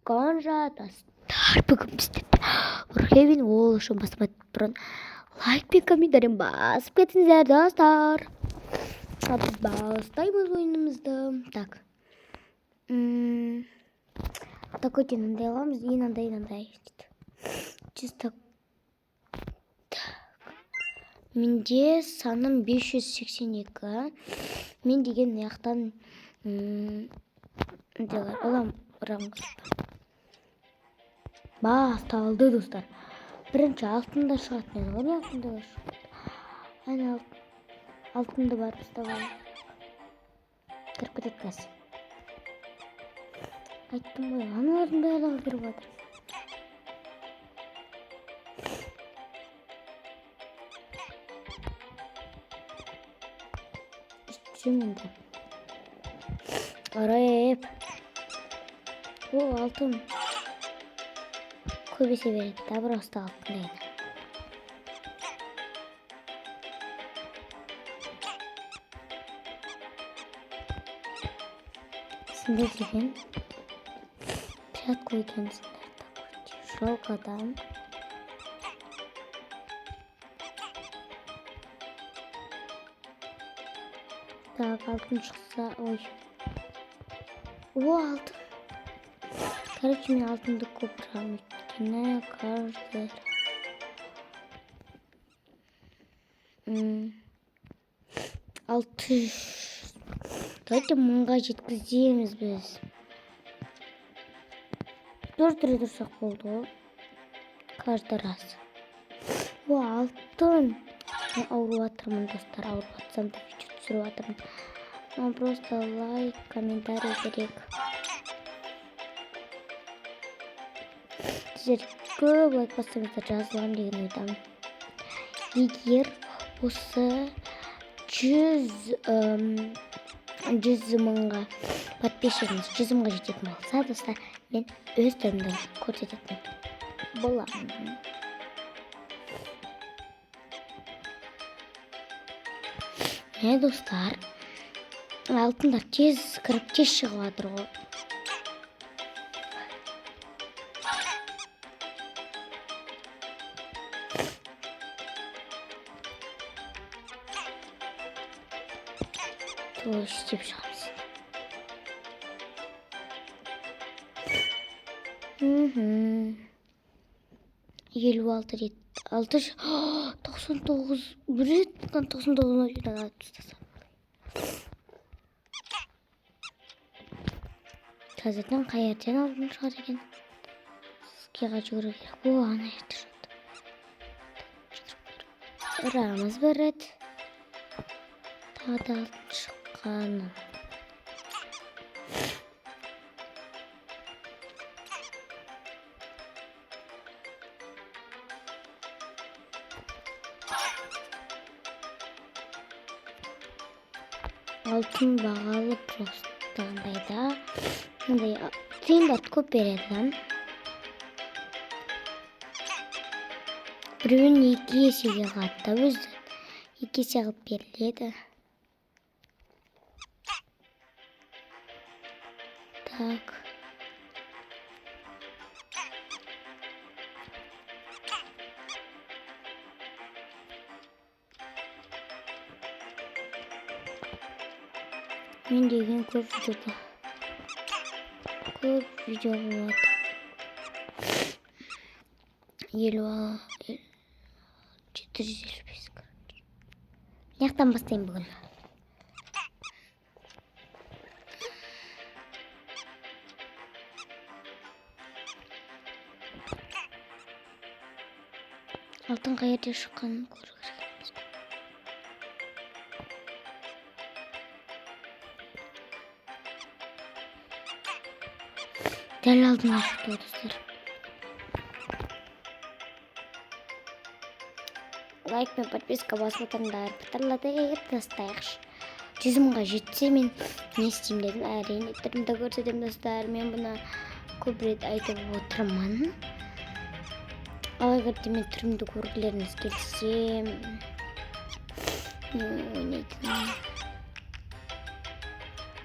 Конжа достар бүгін біздерді Ревен ол үшін басымат бұрын лайк пен комментарий басып кетіңіздер достар. Бастаймыз ойынымызды. Так. Такой мындай аламыз, мындай. Чисто. Менде саным 582. Мен деген яқтан алам ұраңыз. Басталды достар. Бірінші алтында шығады. Мен оны алтында шығады. Әне алтында бар ұстабай. Кіріп кетеді қазір. Айттым ғой, аналардың барлығы кіріп жатыр. Şimdi araya hep o altın kubisi verip de burası da altındaydı. Şimdi dedim fiyat koyduğum şu kadar. Так, алтын шықса, ой. О, алтын. Короче, мен алтынды көп ұрамын. Өйткені каждый. Алты. Давайте мыңға жеткіземіз біз. 4 рет ұрсақ болды ғой. Каждый раз. О, алтын. Мен ауырып жатырмын достар, ауырып жатсам да видео түсіріп жатырмын. Вам просто лайк, комментарий керек. Сіздер көп лайк бассаңыздар жазыламын деген ойдамын. Егер осы 100 мыңға подписчигіміз 100 мыңға жететін болса, достар, мен өз түрімді көрсететін боламын. Достар, алтындар тез кіріп тез шығып жатыр ғой. Той істеп шығамыз. Елу 99 бір реттен 99 жерден алып тастасам. Қазірден қай жерден алдым шығар екен. Сізге жүгіру керек. О, ана жерде жатыр. Ұрамыз бір рет. Тағы да алтын шыққаны. Алтын бағалы простағандайда тиынбат көп береді. Біреуін 2 есеге қатты өзді. 2 есе қылып беріледі. Так. Мен деген көп видео болады. 755. Яқтан бастайын бүгін. Алтын қай жерде шыққанын көру керек. Дәл алдына шықты достар. Лайк пен подписка басып отырыңдар. Патырлатып тастайықшы. 100 мыңға жетсе мен не істеймін дедім. Әрине түрімді көрсетемін достар. Мен бұны көп рет айтып отырмын. Ал егер де мен түрімді көргілеріңіз келсе, ойнайтын.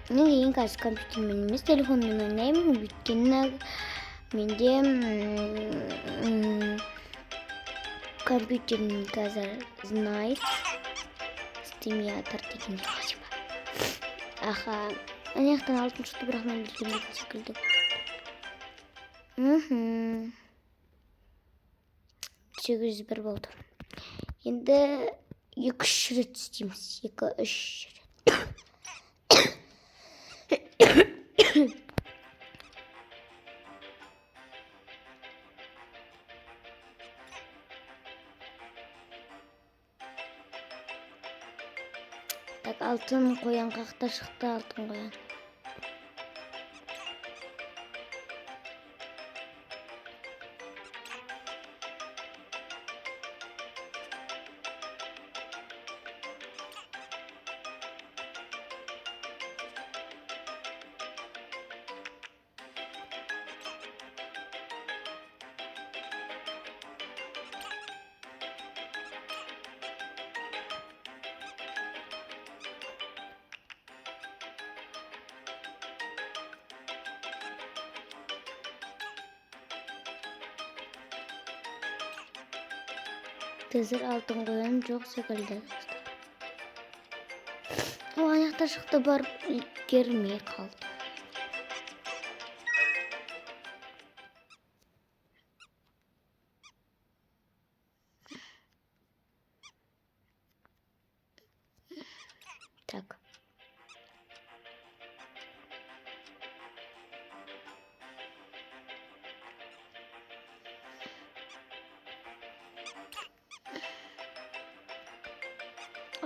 Мен ең қазір компьютермен емес, телефонмен ойнаймын. Өйткені менде компьютерім қазір знает стимиатор деген аха аяқтан алтын шықты бірақ мен білгенмін секілді. 801 болды. Енді 2-3 рет істейміз. 2-3 рет. Так, алтын қоян қақта шықты, алтын қоян. Қазір алтын қоян жоқ секілді. О, аяқта шықты барып үлгермей қалды. Так.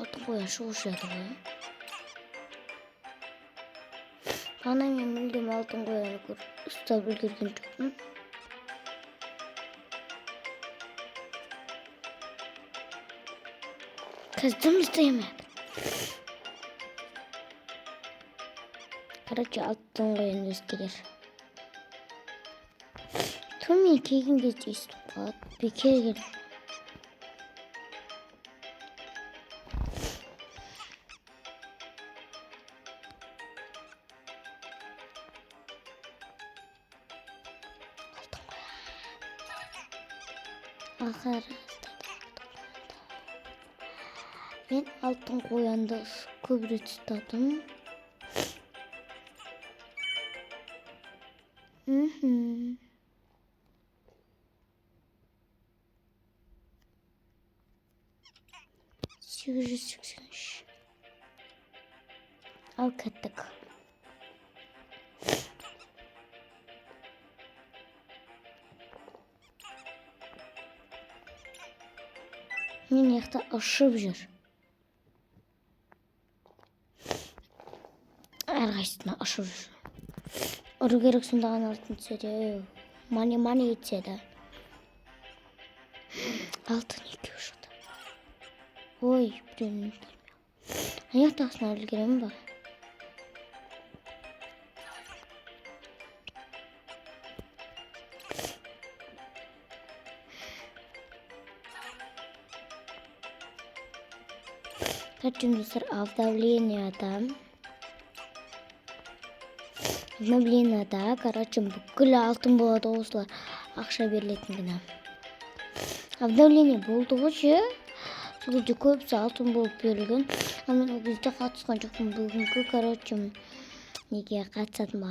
Алтын қоян шығушы еді ғой. Ана мен мүлдем алтын қояны ұстап үлгерген жоқпын. Қаздым істеймеді. Короче, алтын қоян өстігер. Мен келген кезде естіп қалады. Бекер келді. Мен алтын қоянды көп рет ұстадым. Ал кеттік. Мен яқта ұшып жүр. Әрқайсысына ұшып жүр. Ұры керек сондаған алтын түседі. Мани етседі. Алтын екеу шықты. Ой, біреуін көрмеу. Аяқтағысына үлгерем ба? Достар, обновлениеда, короче, бүкіл алтын болады осылар ақша берілетін гіне. Обновление болды ғой, сол кезде көбісі алтын болып берілген. Мен ол кезде қатысқан жоқпын, бүгінгі, короче, неге қатысатын ба.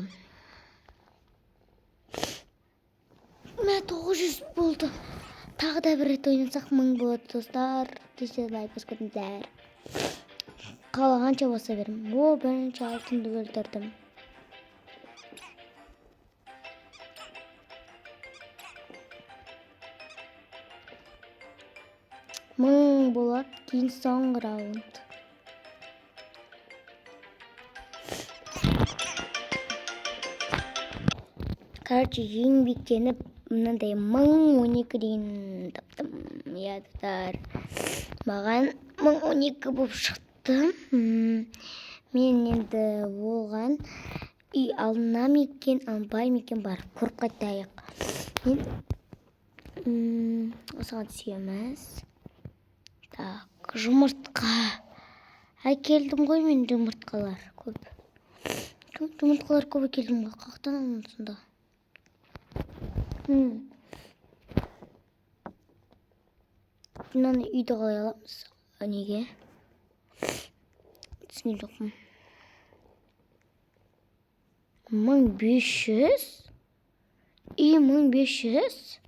Мен 900 болды. Тағы да бір рет ойнасақ 1000 болады, достар. Десе лайк басқотыңдар. Қалағанша баса берім. О, бірінші алтынды өлтірдім. Мың болады, кейін соңғы раунд. Короче, еңбектеніп, мынандай 1012 дейін таптым. Ядыдар. Маған 1012 болып шықты. Мен енді оған үй алынам екен, алынбай екен бар. Көріп қайтайық. Мен осыған түсеміз. Так, жұмыртқа. Әкелдім ғой мен жұмыртқалар көп. Жұмыртқалар көп әкелдім ғой. Қақтан алынсын да. Мынаны үйде қалай аламыз? Неге? Түсінген жоқпын. 1500? 1500?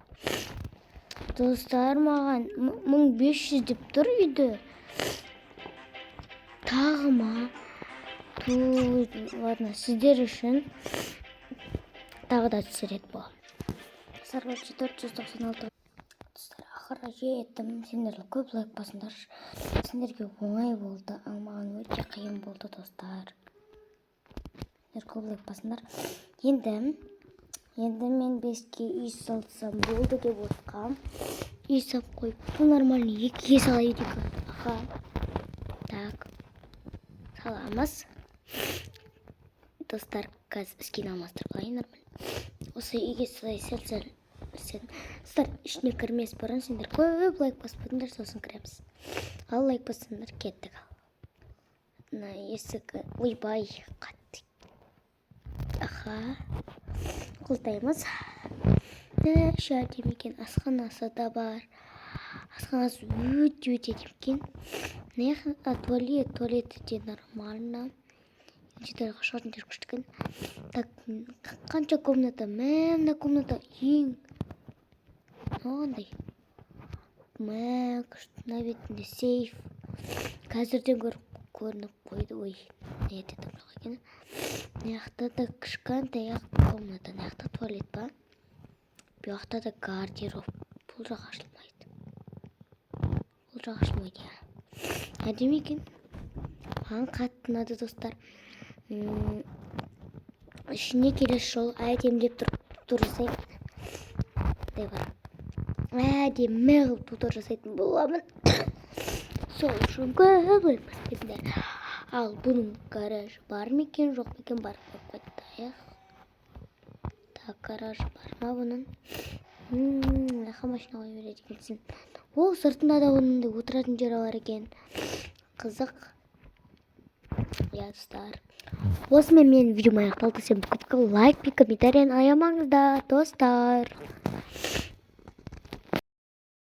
Достар, маған 1500 деп тұр үйде. Тағы ма? Ладно, сіздер үшін тағы да түсірет бұл. Сарғач 496. Достар, ақыры жеттім. Сендер көп лайк басыңдар. Сендерге оңай болды, ал маған өте қиын болды, достар. Сендер көп лайк басыңдар. Енді мен 5-ке үй салсам болды деп отқам. Үй сап қойып, бұл нормальный 2-ге салайын деп. Аха. Так. Саламыз. Достар, қазір іскен алмастырып алайын нормально. Осы үйге салай сәл-сәл. Достар, ішіне кірмес бұрын сендер көп лайк баспадыңдар, сосын кіреміз. Ал лайк басыңдар, кеттік ал. Мына есік, ойбай, қатты. Аха. Құлтаймыз. Шәдем екен, асханасы да бар. Асханасы өте демкен. Туалеті де нормально. Жетерға шығатын жер күштікен. Так, қанша комната? Мына комната ең. Оғандай. Күштіна бетінде сейф. Қазірден көрініп қойды. Ой, не етеді бірақ екен. Неяқта да кішкентай комната. Неяқта туалет ба? Бұяқта да гардероб. Бұл жақ ашылмайды. Бұл жақ ашылмайды. Әдемі екен. Маған қатты ұнады, достар. Ішіне келесі жол әдемілеп тұрсайын. Әдемі қылып тутыр жасайтын боламын. Сол үшін көп лайк баспадыңдар. Ал бұның гаражы бар ма екен, жоқ па екен? Бар ма екен? Так, гаражы бар ма бұның? Аха, машина қойып береді екенсің. Ол сыртында да оның отыратын жері бар екен. Қызық. Я, достар. Осымен менің видеом аяқталды. Сен көп лайк пен комментарияны аямаңыздар, достар.